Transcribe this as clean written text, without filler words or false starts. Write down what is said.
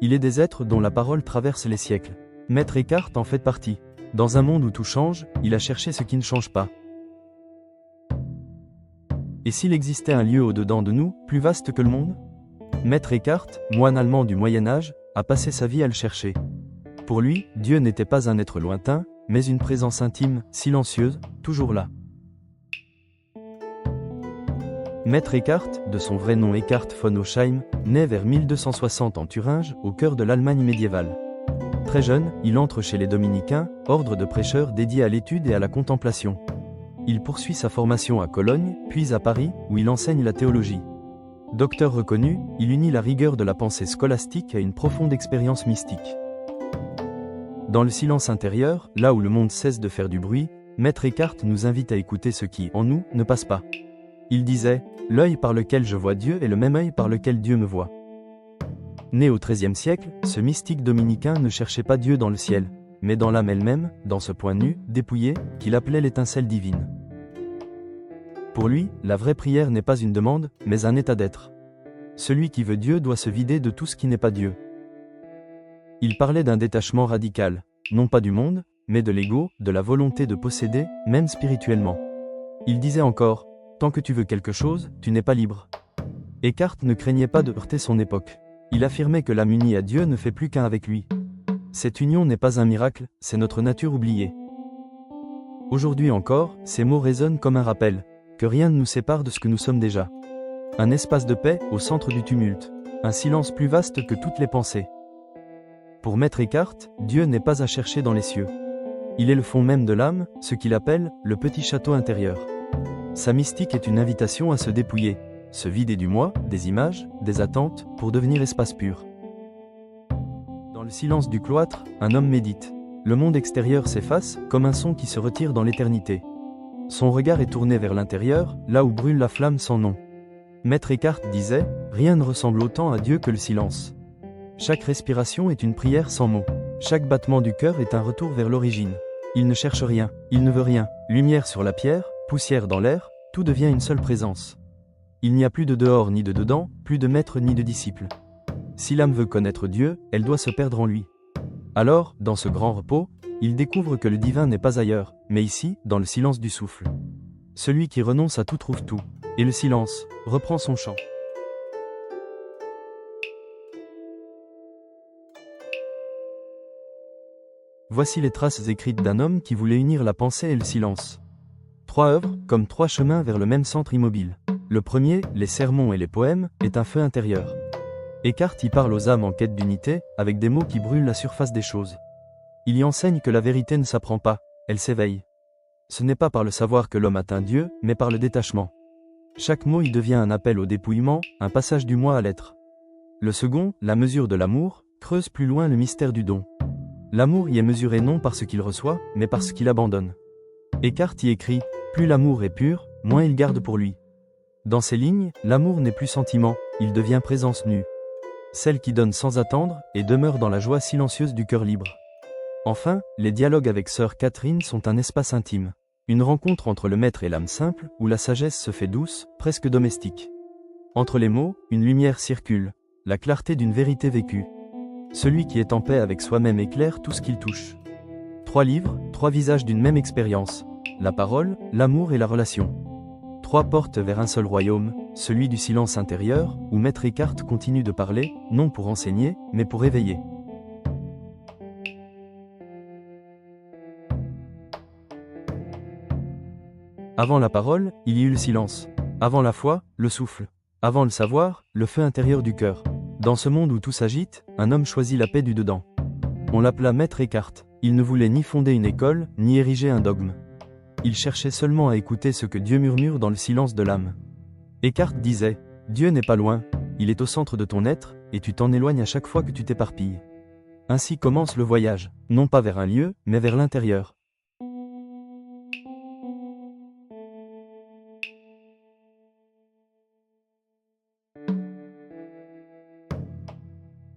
Il est des êtres dont la parole traverse les siècles. Maître Eckhart en fait partie. Dans un monde où tout change, il a cherché ce qui ne change pas. Et s'il existait un lieu au-dedans de nous, plus vaste que le monde? Maître Eckhart, moine allemand du Moyen-Âge, a passé sa vie à le chercher. Pour lui, Dieu n'était pas un être lointain, mais une présence intime, silencieuse, toujours là. Maître Eckhart, de son vrai nom Eckhart von Osheim, naît vers 1260 en Thuringe, au cœur de l'Allemagne médiévale. Très jeune, il entre chez les Dominicains, ordre de prêcheurs dédié à l'étude et à la contemplation. Il poursuit sa formation à Cologne, puis à Paris, où il enseigne la théologie. Docteur reconnu, il unit la rigueur de la pensée scolastique à une profonde expérience mystique. Dans le silence intérieur, là où le monde cesse de faire du bruit, Maître Eckhart nous invite à écouter ce qui, en nous, ne passe pas. Il disait « L'œil par lequel je vois Dieu est le même œil par lequel Dieu me voit ». Né au XIIIe siècle, ce mystique dominicain ne cherchait pas Dieu dans le ciel, mais dans l'âme elle-même, dans ce point nu, dépouillé, qu'il appelait l'étincelle divine. Pour lui, la vraie prière n'est pas une demande, mais un état d'être. Celui qui veut Dieu doit se vider de tout ce qui n'est pas Dieu. Il parlait d'un détachement radical, non pas du monde, mais de l'ego, de la volonté de posséder, même spirituellement. Il disait encore « Tant que tu veux quelque chose, tu n'es pas libre ». Eckhart ne craignait pas de heurter son époque. Il affirmait que l'âme unie à Dieu ne fait plus qu'un avec lui. Cette union n'est pas un miracle, c'est notre nature oubliée. Aujourd'hui encore, ces mots résonnent comme un rappel, que rien ne nous sépare de ce que nous sommes déjà. Un espace de paix au centre du tumulte, un silence plus vaste que toutes les pensées. Pour Maître Eckhart, Dieu n'est pas à chercher dans les cieux. Il est le fond même de l'âme, ce qu'il appelle le petit château intérieur. Sa mystique est une invitation à se dépouiller, se vider du moi, des images, des attentes, pour devenir espace pur. Dans le silence du cloître, un homme médite. Le monde extérieur s'efface, comme un son qui se retire dans l'éternité. Son regard est tourné vers l'intérieur, là où brûle la flamme sans nom. Maître Eckhart disait « Rien ne ressemble autant à Dieu que le silence. Chaque respiration est une prière sans mots. Chaque battement du cœur est un retour vers l'origine. Il ne cherche rien, il ne veut rien. Lumière sur la pierre, poussière dans l'air, tout devient une seule présence. Il n'y a plus de dehors ni de dedans, plus de maître ni de disciple. Si l'âme veut connaître Dieu, elle doit se perdre en lui. Alors, dans ce grand repos, il découvre que le divin n'est pas ailleurs, mais ici, dans le silence du souffle. Celui qui renonce à tout trouve tout, et le silence reprend son chant. Voici les traces écrites d'un homme qui voulait unir la pensée et le silence. 3 œuvres, comme 3 chemins vers le même centre immobile. Le premier, les sermons et les poèmes, est un feu intérieur. Eckhart y parle aux âmes en quête d'unité, avec des mots qui brûlent la surface des choses. Il y enseigne que la vérité ne s'apprend pas, elle s'éveille. Ce n'est pas par le savoir que l'homme atteint Dieu, mais par le détachement. Chaque mot y devient un appel au dépouillement, un passage du moi à l'être. Le second, la mesure de l'amour, creuse plus loin le mystère du don. L'amour y est mesuré non par ce qu'il reçoit, mais par ce qu'il abandonne. Eckhart y écrit « Plus l'amour est pur, moins il garde pour lui ». Dans ces lignes, l'amour n'est plus sentiment, il devient présence nue. Celle qui donne sans attendre, et demeure dans la joie silencieuse du cœur libre. Enfin, les dialogues avec sœur Catherine sont un espace intime. Une rencontre entre le maître et l'âme simple, où la sagesse se fait douce, presque domestique. Entre les mots, une lumière circule, la clarté d'une vérité vécue. Celui qui est en paix avec soi-même éclaire tout ce qu'il touche. 3 livres, 3 visages d'une même expérience, la parole, l'amour et la relation. 3 portes vers un seul royaume, celui du silence intérieur, où Maître Eckhart continue de parler, non pour enseigner, mais pour éveiller. Avant la parole, il y eut le silence. Avant la foi, le souffle. Avant le savoir, le feu intérieur du cœur. Dans ce monde où tout s'agite, un homme choisit la paix du dedans. On l'appela Maître Eckhart. Il ne voulait ni fonder une école, ni ériger un dogme. Il cherchait seulement à écouter ce que Dieu murmure dans le silence de l'âme. Eckhart disait « Dieu n'est pas loin, il est au centre de ton être, et tu t'en éloignes à chaque fois que tu t'éparpilles. » Ainsi commence le voyage, non pas vers un lieu, mais vers l'intérieur.